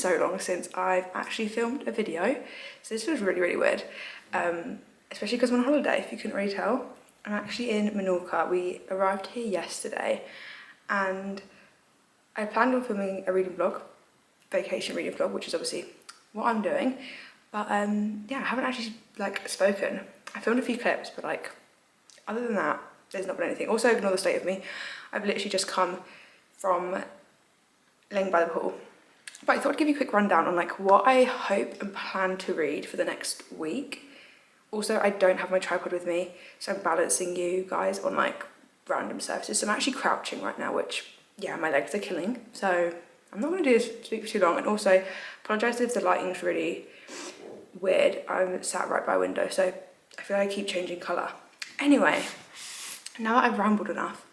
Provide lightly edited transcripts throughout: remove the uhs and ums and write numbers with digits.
so long since I've actually filmed a video, so this feels really, really weird, especially because I'm on holiday, if you couldn't really tell. I'm actually in Menorca. We arrived here yesterday, and I planned on filming a reading vlog, vacation reading vlog, which is obviously what I'm doing, but yeah, I haven't actually like spoken. I filmed a few clips, but like other than that, there's not been anything. Also, ignore the state of me. I've literally just come from laying by the pool. But I thought I'd give you a quick rundown on like what I hope and plan to read for the next week. Also, I don't have my tripod with me, so I'm balancing you guys on like random surfaces. So I'm actually crouching right now, which, yeah, my legs are killing. So I'm not going to speak for too long. And also, apologise if the lighting's really weird. I'm sat right by a window, so I feel like I keep changing colour. Anyway, now that I've rambled enough,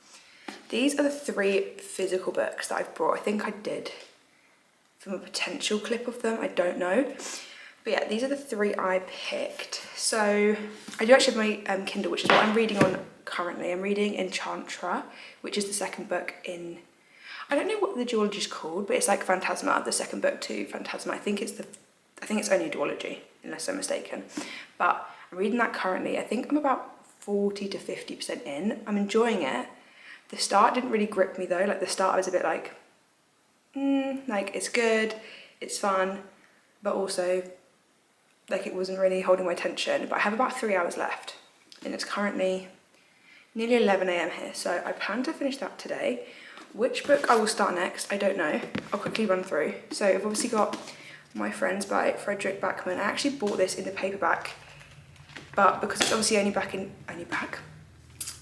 these are the 3 physical books that I've brought. I think I did film a potential clip of them, I don't know. But yeah, these are the 3 I picked. So I do actually have my Kindle, which is what I'm reading on currently. I'm reading Enchantra, which is the second book in, I don't know what the duology is called, but it's like Phantasma, the second book to Phantasma. I think it's only a duology, unless I'm mistaken. But I'm reading that currently. I think I'm about 40 to 50% in. I'm enjoying it. The start didn't really grip me though. Like the start I was a bit like, like it's good, it's fun, but also like it wasn't really holding my attention. But I have about 3 hours left, and it's currently nearly 11 AM here, so I plan to finish that today. Which book I will start next, I don't know. I'll quickly run through. So I've obviously got My Friends by Fredrik Backman. I actually bought this in the paperback, but because it's obviously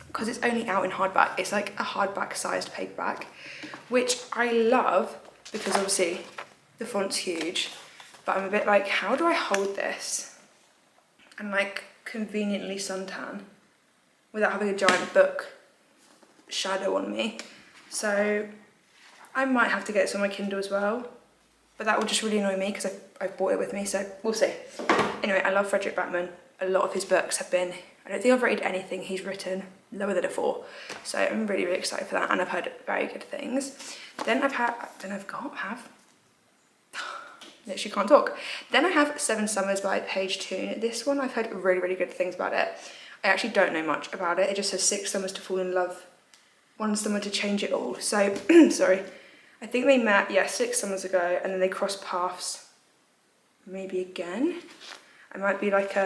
because it's only out in hardback, it's like a hardback sized paperback, which I love because obviously the font's huge, but I'm a bit like, how do I hold this and like conveniently suntan without having a giant book shadow on me? So I might have to get this on my Kindle as well, but that will just really annoy me because I've bought it with me, so we'll see. Anyway, I love Fredrik Backman. A lot of his books have been, I don't think I've rated anything he's written lower than a 4. So I'm really, really excited for that, and I've heard very good things. Then literally can't talk. Then I have Seven Summers by Paige Toon. This one I've heard really, really good things about it. I actually don't know much about it. It just says 6 summers to fall in love, 1 summer to change it all. So, sorry. I think they met, 6 summers ago, and then they crossed paths maybe again. I might be like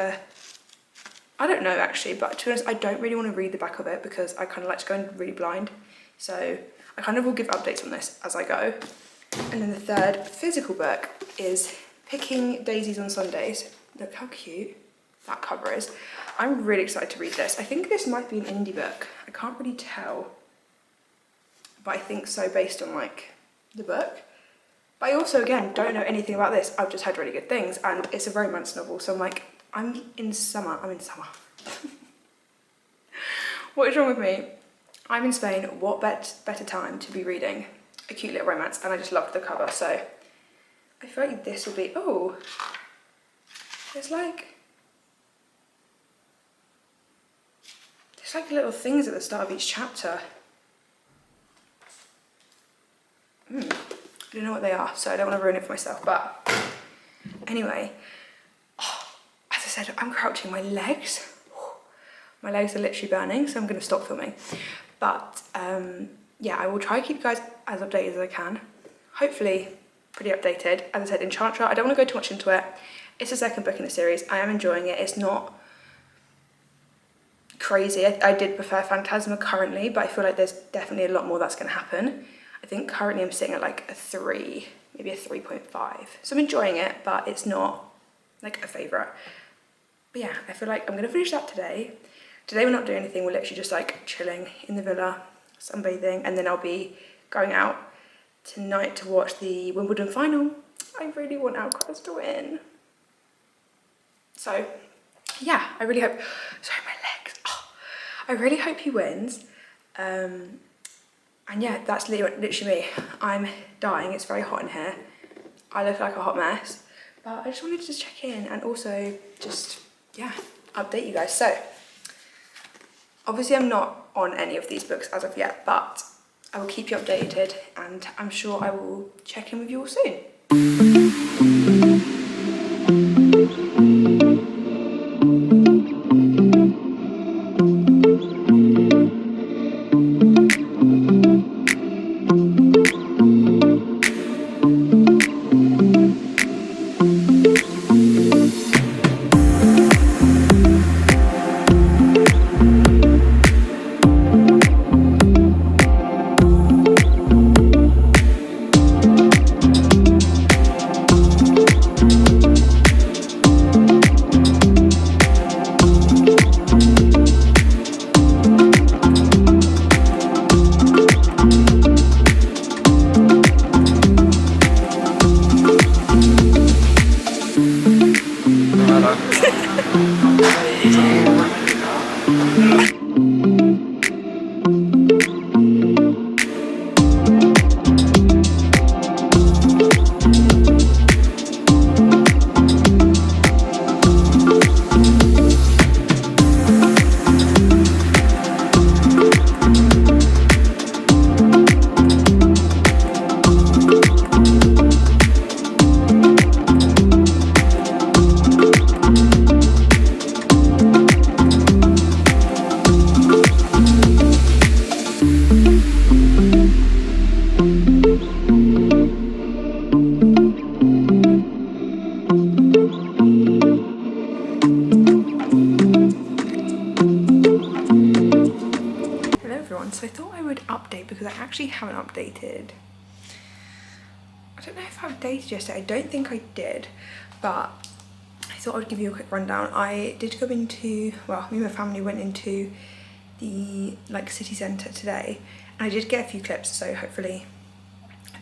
I don't know actually, but to be honest, I don't really want to read the back of it because I kind of like to go in really blind. So I kind of will give updates on this as I go. And then the 3rd physical book is Picking Daisies on Sundays. Look how cute that cover is. I'm really excited to read this. I think this might be an indie book. I can't really tell, but I think so based on like the book. But I also, again, don't know anything about this. I've just heard really good things, and it's a romance novel, so I'm like, I'm in summer. What is wrong with me? I'm in Spain. What better time to be reading a cute little romance? And I just loved the cover, so I feel like this will be, oh, there's like little things at the start of each chapter. I don't know what they are, so I don't want to ruin it for myself, but anyway, as I said, I'm crouching. My legs are literally burning, so I'm going to stop filming. But yeah, I will try to keep you guys as updated as I can. Hopefully pretty updated. As I said, Enchantra, I don't want to go too much into it. It's the 2nd book in the series. I am enjoying it. It's not crazy. I did prefer Phantasma currently, but I feel like there's definitely a lot more that's going to happen. I think currently I'm sitting at like a 3, maybe a 3.5. So I'm enjoying it, but it's not like a favourite. But yeah, I feel like I'm going to finish that today. Today we're not doing anything, we're literally just like chilling in the villa, sunbathing, and then I'll be going out tonight to watch the Wimbledon final. I really want Alcaraz to win. So yeah, I really hope, sorry my legs, I really hope he wins. And yeah, that's literally me. I'm dying, it's very hot in here. I look like a hot mess, but I just wanted to just check in and also just, yeah, update you guys. So, obviously I'm not on any of these books as of yet, but I will keep you updated, and I'm sure I will check in with you all soon. everyone. So I thought I would update because I actually haven't updated. I don't know if I updated yesterday. I don't think I did, but I thought I would give you a quick rundown. I did go into, well, me and my family went into the like city centre today, and I did get a few clips, so hopefully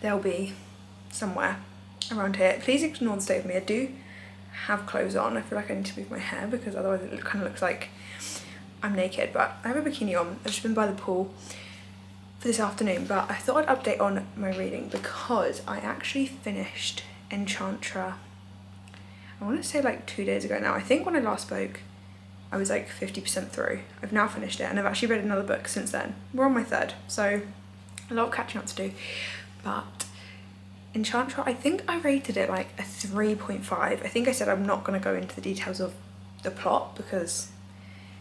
they'll be somewhere around here. Please ignore the state of me. I do have clothes on. I feel like I need to move my hair because otherwise it kind of looks like I'm naked, but I have a bikini on. I've just been by the pool for this afternoon, but I thought I'd update on my reading because I actually finished Enchantra, I want to say like 2 days ago now. I think when I last spoke I was like 50% through. I've now finished it and I've actually read another book since then. We're on my third, so a lot of catching up to do. But Enchantra, I think I rated it like a 3.5. I think I said I'm not going to go into the details of the plot because,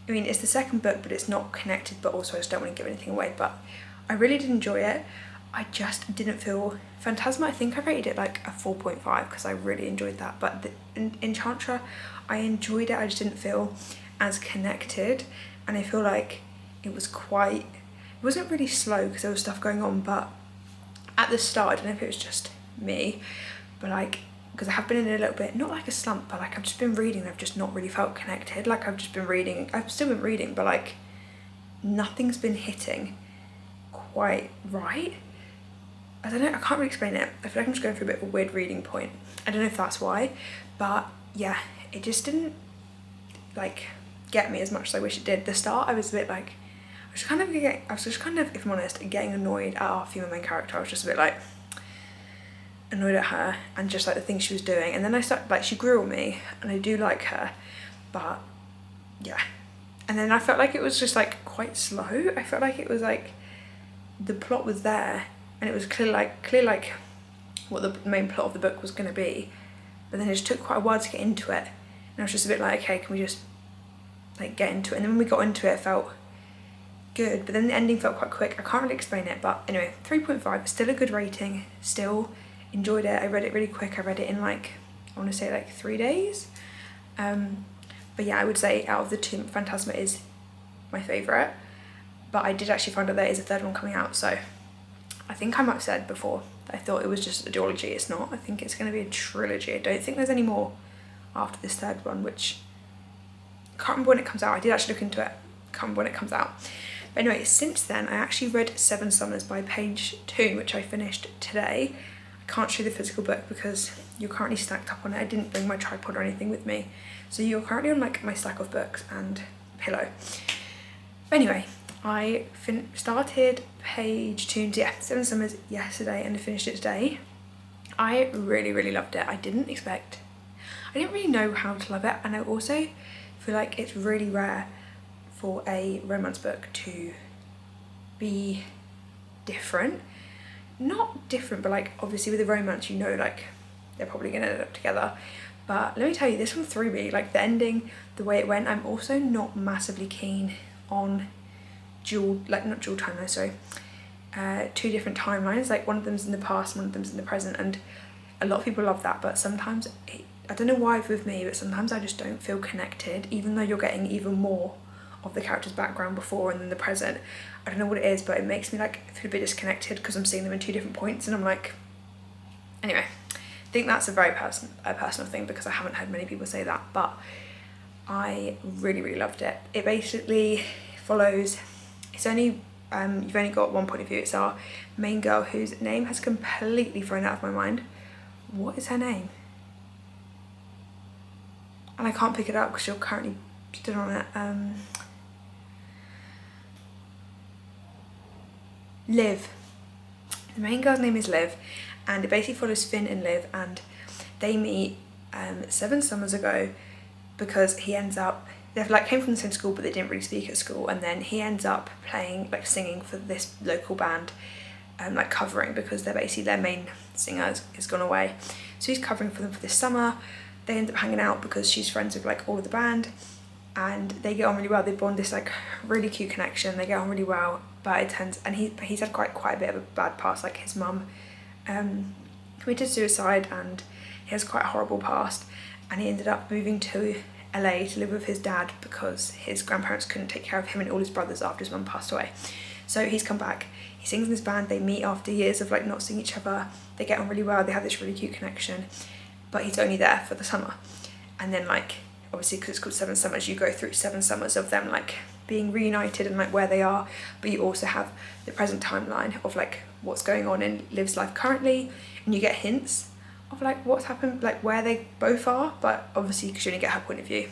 I mean, it's the second book, but it's not connected, but also I just don't want to give anything away. But I really did enjoy it. I just didn't feel Phantasma. I think I rated it like a 4.5 because I really enjoyed that. But Enchantra, I enjoyed it. I just didn't feel as connected, and I feel like it was quite, it wasn't really slow because there was stuff going on, but at the start, I don't know if it was just me, but like, because I have been in a little bit, not like a slump, but like I've just been reading and I've just not really felt connected. Like I've just been reading, I've still been reading, but like nothing's been hitting quite right. I don't know, I can't really explain it. I feel like I'm just going through a bit of a weird reading point. I don't know if that's why, but yeah, it just didn't like get me as much as I wish it did. The start, I was a bit like, I was just kind of, if I'm honest, getting annoyed at our female main character. I was just a bit like annoyed at her and just like the things she was doing. And then I started, like, she grew on me and I do like her, but yeah. And then I felt like it was just like quite slow. I felt like it was like, the plot was there and it was clear like what the main plot of the book was going to be, but then it just took quite a while to get into it. And I was just a bit like, okay, can we just like get into it? And then when we got into it, it felt good, but then the ending felt quite quick. I can't really explain it, but anyway, 3.5, still a good rating, still enjoyed it. I read it really quick. I read it in like, I want to say like 3 days. But yeah, I would say out of the two, Phantasma is my favourite, but I did actually find out there is a third one coming out, so I think I might have said before that I thought it was just a duology. It's not. I think it's going to be a trilogy. I don't think there's any more after this third one, which I can't remember when it comes out. I did actually look into it. Can't remember when it comes out. But anyway, since then I actually read Seven Summers by Paige Toon, which I finished today. I can't show you the physical book because you're currently stacked up on it. I didn't bring my tripod or anything with me, so you're currently on like my stack of books and pillow. But anyway, I started Paige Toon's, yeah, Seven Summers yesterday and I finished it today. I really loved it. I didn't really know how to love it, and I also feel like it's really rare for a romance book to be different. Not different, but like obviously with a romance, you know, like they're probably gonna end up together. But let me tell you, this one threw me. Like the ending, the way it went. I'm also not massively keen on two different timelines. Like one of them's in the past, one of them's in the present, and a lot of people love that, but sometimes I don't know why with me, but sometimes I just don't feel connected, even though you're getting even more of the character's background before and then the present. I don't know what it is, but it makes me like feel a bit disconnected because I'm seeing them in two different points, and I'm like, anyway, I think that's a very personal thing because I haven't heard many people say that, but I really loved it. It basically follows, it's only you've only got one point of view. It's our main girl whose name has completely thrown out of my mind. What is her name? And I can't pick it up because you're currently stood on it. Liv. The main girl's name is Liv, and it basically follows Finn and Liv, and they meet 7 summers ago because he ends up, they've like came from the same school but they didn't really speak at school, and then he ends up playing, like singing for this local band, like covering because they're basically, their main singer has gone away. So he's covering for them for this summer. They end up hanging out because she's friends with like all of the band, and they get on really well. They bond this like really cute connection. They get on really well, but it turns, and he's had quite a bit of a bad past. Like his mum committed suicide, and he has quite a horrible past, and he ended up moving to LA to live with his dad because his grandparents couldn't take care of him and all his brothers after his mum passed away. So he's come back, he sings in this band, they meet after years of like not seeing each other, they get on really well, they have this really cute connection, but he's only there for the summer. And then like, obviously because it's called Seven Summers, you go through 7 summers of them like being reunited and like where they are, but you also have the present timeline of like what's going on in Liv's life currently, and you get hints of like what's happened, like where they both are, but obviously because you only get her point of view,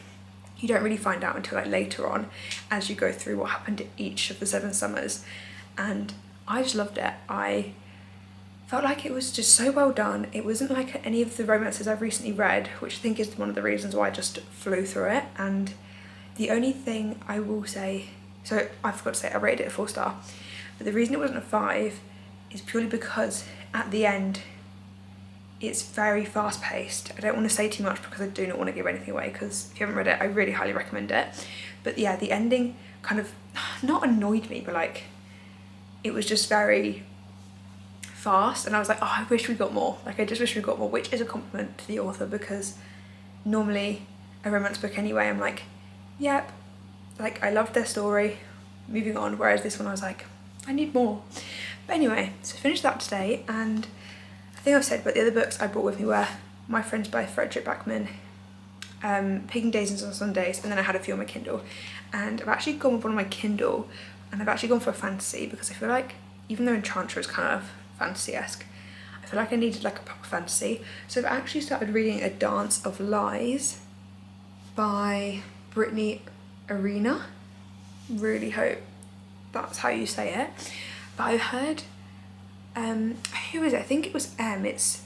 you don't really find out until like later on as you go through what happened in each of the 7 summers. And I just loved it. I felt like it was just so well done. It wasn't like any of the romances I've recently read, which I think is one of the reasons why I just flew through it. And the only thing I will say, so I forgot to say I rated it a 4-star, but the reason it wasn't a 5 is purely because at the end it's very fast paced. I don't want to say too much because I do not want to give anything away, because if you haven't read it I really highly recommend it. But yeah, the ending kind of not annoyed me, but like it was just very fast, and I was like, oh, I wish we got more. Like I just wish we got more, which is a compliment to the author, because normally a romance book anyway I'm like, yep, like I loved their story, moving on, whereas this one I was like, I need more. But anyway, so I finished that today, and I think I've said, but the other books I brought with me were My Friends by Frederick Backman, Picking Daisies on Sundays, and then I had a few on my Kindle. And I've actually gone with one on my Kindle, and I've actually gone for a fantasy, because I feel like even though Enchantra is kind of fantasy-esque, I feel like I needed like a proper fantasy. So I've actually started reading A Dance of Lies by Brittany Arena. Really hope that's how you say it. But I heard, who is it? I think it was it's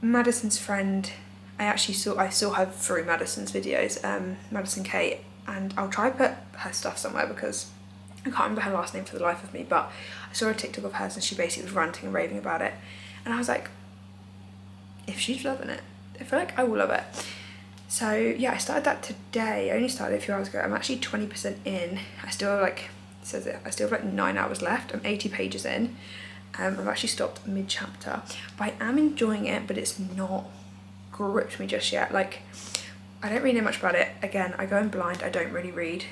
Madison's friend. I saw her through Madison's videos, Madison Kate, and I'll try to put her stuff somewhere because I can't remember her last name for the life of me, but I saw a TikTok of hers and she basically was ranting and raving about it. And I was like, if she's loving it, I feel like I will love it. So yeah, I started that today. I only started a few hours ago. I'm actually 20% in. I still have like, it says it, I still have like 9 hours left. I'm 80 pages in. I've actually stopped mid-chapter, but I am enjoying it, but it's not gripped me just yet. Like, I don't really know much about it. Again, I go in blind. I don't really read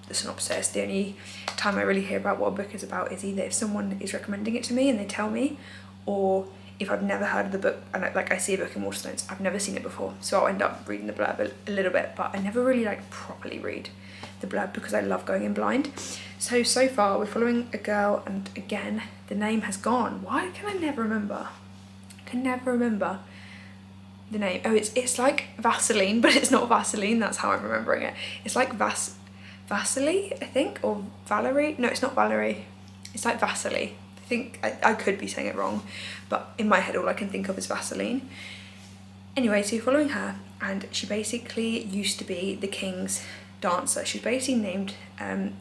the synopsis. The only time I really hear about what a book is about is either if someone is recommending it to me and they tell me, or if I've never heard of the book and I see a book in Waterstones, I've never seen it before, so I'll end up reading the blurb a little bit, but I never really like properly read the blurb because I love going in blind. So far we're following a girl, and again the name has gone. Why can I never remember? I can never remember the name. Oh, it's like Vaseline, but it's not Vaseline. That's how I'm remembering it. It's like Vasily, I think, or Valerie. No, it's not Valerie. It's like Vasily. I think I could be saying it wrong, but in my head all I can think of is Vaseline. Anyway, so you're following her, and she basically used to be the king's dancer. She's basically named one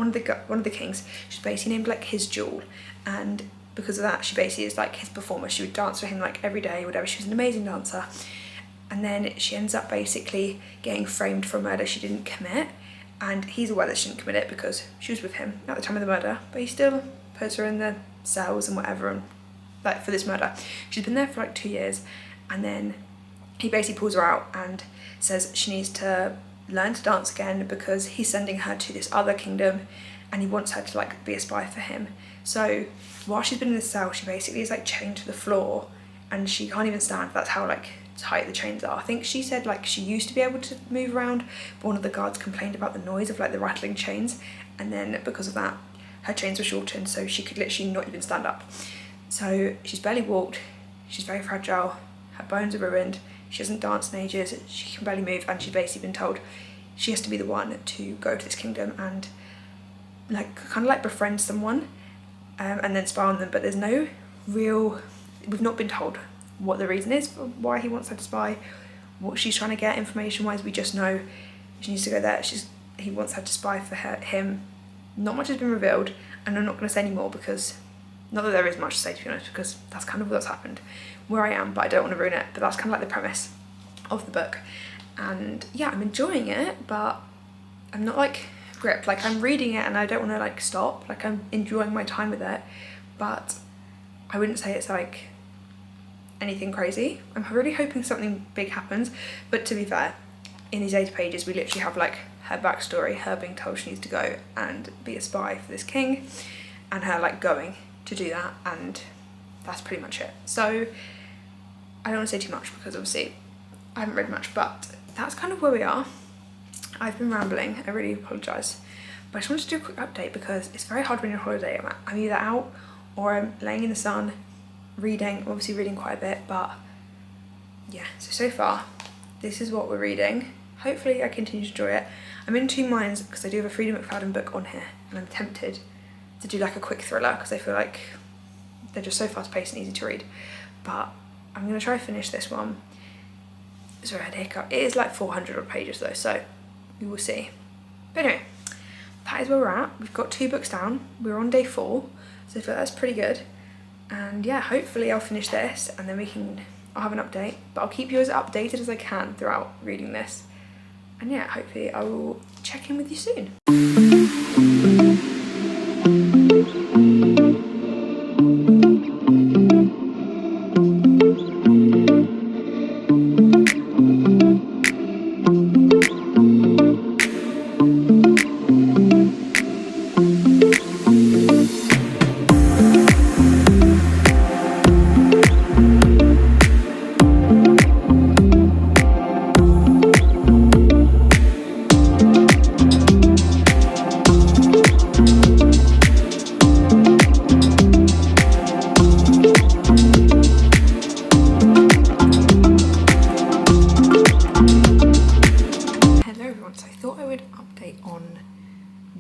of the kings. She's basically named like his jewel, and because of that, she basically is like his performer. She would dance for him like every day, whatever. She was an amazing dancer, and then she ends up basically getting framed for a murder she didn't commit, and he's aware that she didn't commit it because she was with him at the time of the murder, but he still puts her in the cells and whatever, and like for this murder. She's been there for like 2 years, and then he basically pulls her out and says she needs to learn to dance again because he's sending her to this other kingdom and he wants her to like be a spy for him. So while she's been in the cell, she basically is like chained to the floor and she can't even stand. That's how like tight the chains are. I think she said like she used to be able to move around, but one of the guards complained about the noise of like the rattling chains, and then because of that her chains were shortened so she could literally not even stand up. So she's barely walked, she's very fragile, her bones are ruined, she hasn't danced in ages, she can barely move, and she's basically been told she has to be the one to go to this kingdom and like kind of like befriend someone and then spy on them, but there's no real, we've not been told what the reason is for why he wants her to spy, what she's trying to get information wise. We just know she needs to go there, he wants her to spy for him. Not much has been revealed, and I'm not going to say any more because, not that there is much to say to be honest, because that's kind of what's happened where I am, but I don't want to ruin it. But that's kind of like the premise of the book, and yeah, I'm enjoying it, but I'm not like gripped. Like I'm reading it and I don't want to like stop, like I'm enjoying my time with it, but I wouldn't say it's like anything crazy. I'm really hoping something big happens, but to be fair, in these 80 pages we literally have like her backstory, her being told she needs to go and be a spy for this king, and her like going to do that, and that's pretty much it. So I don't want to say too much because obviously I haven't read much, but that's kind of where we are. I've been rambling, I really apologise, but I just wanted to do a quick update because it's very hard when you're on holiday. I'm either out or I'm laying in the sun reading, obviously reading quite a bit, but yeah, so far this is what we're reading. Hopefully I continue to enjoy it. I'm in two minds because I do have a Freida McFadden book on here, and I'm tempted to do like a quick thriller because I feel like they're just so fast paced and easy to read, but I'm going to try to finish this one. Sorry, I had a hiccup. It is like 400 odd pages though, so we will see. But anyway, that is where we're at. We've got 2 books down. We're on day 4, so I feel that's pretty good. And yeah, hopefully I'll finish this and then I'll have an update, but I'll keep you as updated as I can throughout reading this. And yeah, hopefully I will check in with you soon.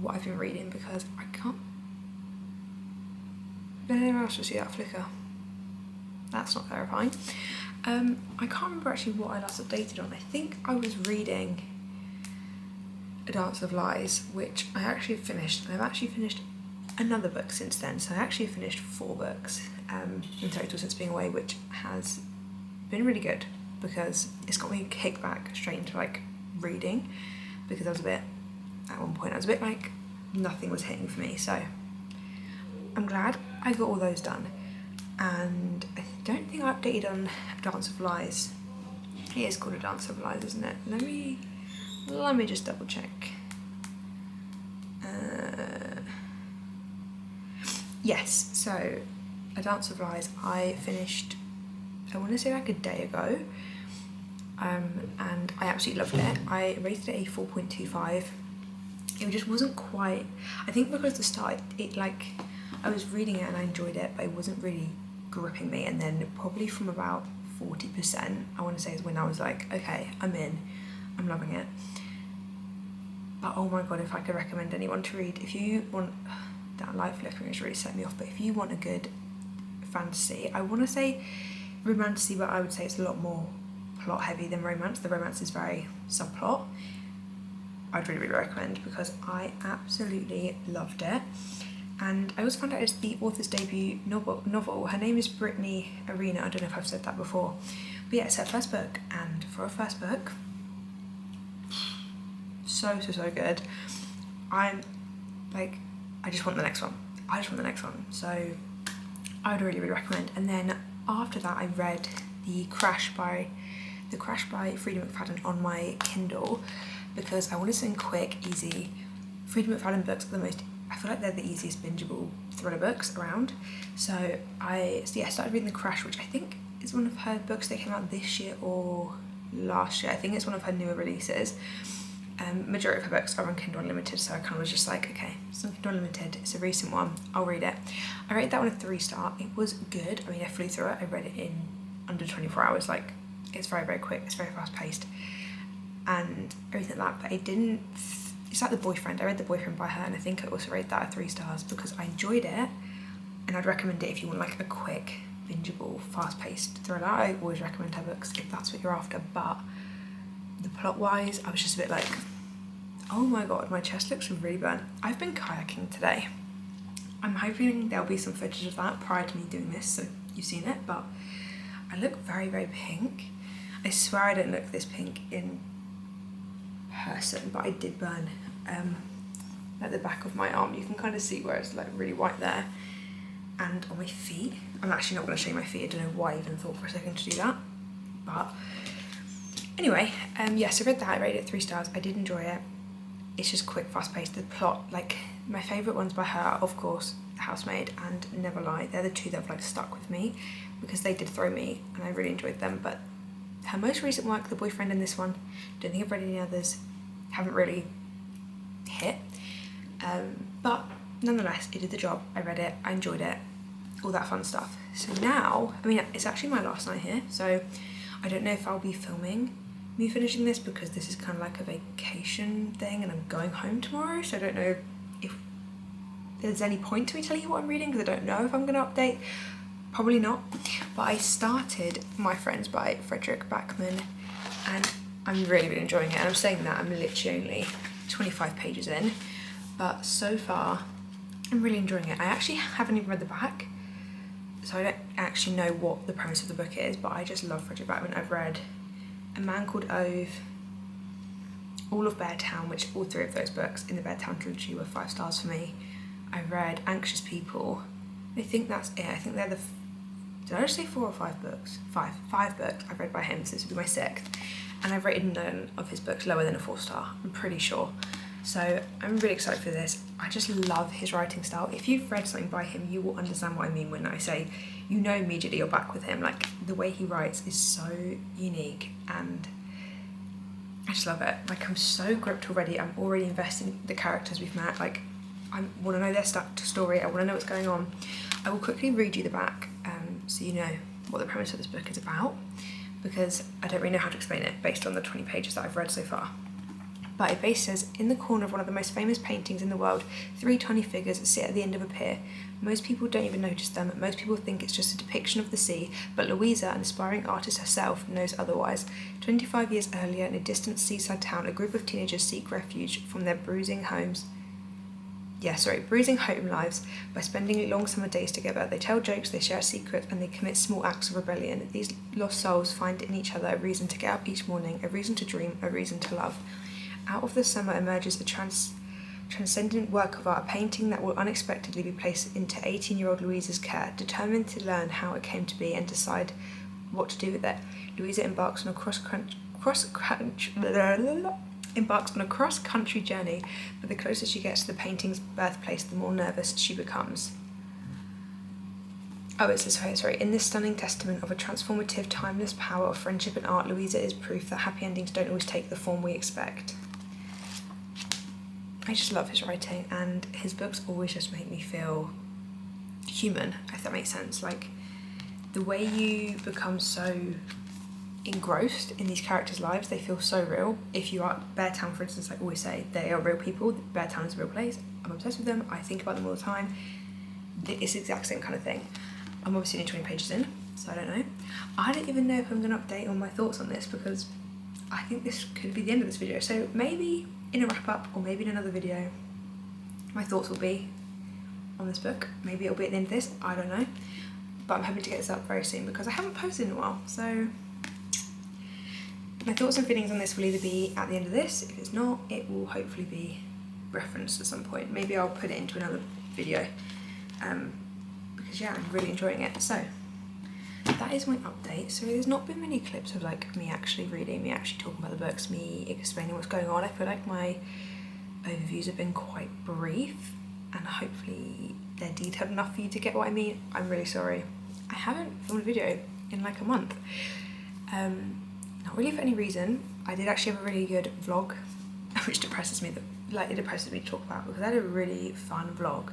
What I've been reading because I can't. Did anyone else see that flicker? That's not verifying. I can't remember actually what I last updated on. I think I was reading A Dance of Lies, which I actually finished, and I've actually finished another book since then. So I actually finished 4 books in total since being away, which has been really good because it's got me kicked back straight into like reading, because at one point I was a bit like nothing was hitting for me, so I'm glad I got all those done. And I don't think I updated on A Dance of Lies. It is called A Dance of Lies, isn't it? Let me just double check. Yes, so A Dance of Lies I finished, I want to say like a day ago, and I absolutely loved it. I rated it a 4.25. It just wasn't quite, I think because the start, it like, I was reading it and I enjoyed it, but it wasn't really gripping me. And then probably from about 40%, I want to say, is when I was like, okay, I'm in, I'm loving it. But oh my god, if I could recommend anyone to read, if you want, that light flickering has really set me off, but if you want a good fantasy, I want to say romantasy, but I would say it's a lot more plot heavy than romance. The romance is very subplot. I'd really recommend because I absolutely loved it. And I also found out it's the author's debut novel. Her name is Brittany Arena. I don't know if I've said that before, but yeah, it's her first book, and for a first book, so good. I'm like, I just want the next one. So I would really recommend. And then after that, I read The Crash by Freida McFadden on my Kindle, because I wanted something quick, easy. Freida McFadden books are I feel like they're the easiest bingeable thriller books around. So I started reading The Crash, which I think is one of her books that came out this year or last year. I think it's one of her newer releases. Majority of her books are on Kindle Unlimited, so I kind of was just like, okay, it's on Kindle Unlimited, it's a recent one, I'll read it. I rated that one a 3-star. It was good. I mean, I flew through it. I read it in under 24 hours. Like, it's very quick, it's very fast paced and everything like that, but it's like The Boyfriend. I read The Boyfriend by her, and I think I also rated that a 3 stars because I enjoyed it, and I'd recommend it if you want like a quick, bingeable, fast-paced thriller. I always recommend her books if that's what you're after, but the plot-wise, I was just a bit like, oh my god, my chest looks really burnt. I've been kayaking today. I'm hoping there'll be some footage of that prior to me doing this, so you've seen it, but I look very pink. I swear I didn't look this pink in person, but I did burn at the back of my arm. You can kind of see where it's like really white there, and on my feet. I'm actually not going to show you my feet. I don't know why I even thought for a second to do that, but anyway, yes, I read that. I rated it 3 stars. I did enjoy it. it's just quick, fast paced. The plot, like my favourite ones by her are, of course, Housemaid and Never Lie. They're the two that have like stuck with me because they did throw me and I really enjoyed them. But her most recent work, The Boyfriend, and this one, don't think I've read any others, haven't really hit. But nonetheless, it did the job. I read it, I enjoyed it, all that fun stuff. So now, I mean, it's actually my last night here, so I don't know if I'll be filming me finishing this because this is kind of like a vacation thing and I'm going home tomorrow, so I don't know if there's any point to me telling you what I'm reading because I don't know if I'm going to update. Probably not. But I started My Friends by Fredrik Backman and I'm really enjoying it, and I'm saying that I'm literally only 25 pages in, but so far I'm really enjoying it. I actually haven't even read the back, so I don't actually know what the premise of the book is, but I just love Fredrik Backman. I've read A Man Called Ove, all of Beartown, which all three of those books in the Beartown trilogy were 5 stars for me. I read Anxious People. I think that's it. I think they're the, did I just say 4 or 5 books? 5 books I've read by him, so this will be my 6th. And I've rated none of his books lower than a 4 star, I'm pretty sure. So I'm really excited for this. I just love his writing style. If you've read something by him, you will understand what I mean when I say, you know immediately you're back with him. Like, the way he writes is so unique and I just love it. Like, I'm so gripped already. I'm already invested in the characters we've met. Like, I want to know their story. I want to know what's going on. I will quickly read you the back so you know what the premise of this book is about, because I don't really know how to explain it based on the 20 pages that I've read so far. But it basically says, in the corner of one of the most famous paintings in the world, 3 tiny figures sit at the end of a pier. Most people don't even notice them. Most people think it's just a depiction of the sea, but Louisa, an aspiring artist herself, knows otherwise. 25 years earlier, in a distant seaside town, a group of teenagers seek refuge from their bruising home lives by spending long summer days together. They tell jokes, they share secrets, and they commit small acts of rebellion. These lost souls find in each other a reason to get up each morning, a reason to dream, a reason to love. Out of the summer emerges a transcendent work of art, a painting that will unexpectedly be placed into 18-year-old Louisa's care. Determined to learn how it came to be and decide what to do with it, Louisa embarks on a cross-country journey, but the closer she gets to the painting's birthplace, the more nervous she becomes. Oh, it says, sorry. In this stunning testament of a transformative, timeless power of friendship and art, Louisa is proof that happy endings don't always take the form we expect. I just love his writing, and his books always just make me feel human, if that makes sense. Like, the way you become so engrossed in these characters' lives, they feel so real. If you are Beartown, for instance, I always say they are real people. Beartown is a real place. I'm obsessed with them. I think about them all the time. It's the exact same kind of thing. I'm obviously only 20 pages in, so I don't know. I don't even know if I'm going to update on my thoughts on this because I think this could be the end of this video. So maybe in a wrap up or maybe in another video, my thoughts will be on this book. Maybe it'll be at the end of this, I don't know. But I'm hoping to get this up very soon because I haven't posted in a while. So my thoughts and feelings on this will either be at the end of this. If it's not, it will hopefully be referenced at some point. Maybe I'll put it into another video. Because yeah, I'm really enjoying it. So that is my update. So there's not been many clips of like me actually reading, me actually talking about the books, me explaining what's going on. I feel like my overviews have been quite brief and hopefully they're detailed enough for you to get what I mean. I'm really sorry. I haven't filmed a video in like a month. Not really for any reason. I did actually have a really good vlog, which depresses me, it depresses me to talk about because I had a really fun vlog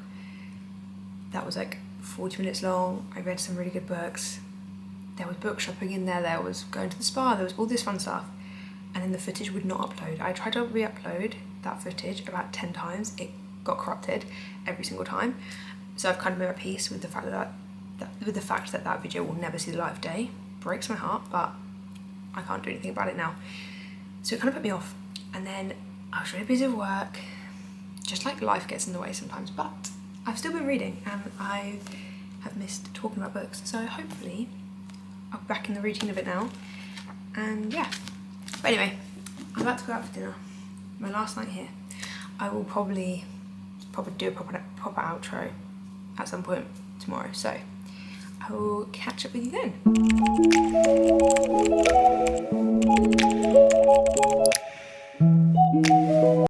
that was like 40 minutes long. I read some really good books. There was book shopping in there was going to the spa, there was all this fun stuff, and then the footage would not upload. I tried to re-upload that footage about 10 times. It got corrupted every single time. So I've kind of made my peace with the fact that video will never see the light of day. Breaks my heart, but I can't do anything about it now. So it kind of put me off. And then I was really busy with work, just like life gets in the way sometimes, but I've still been reading and I have missed talking about books. So hopefully I'm back in the routine of it now. And yeah, but anyway, I'm about to go out for dinner. My last night here. I will probably do a proper outro at some point tomorrow. So I will catch up with you then.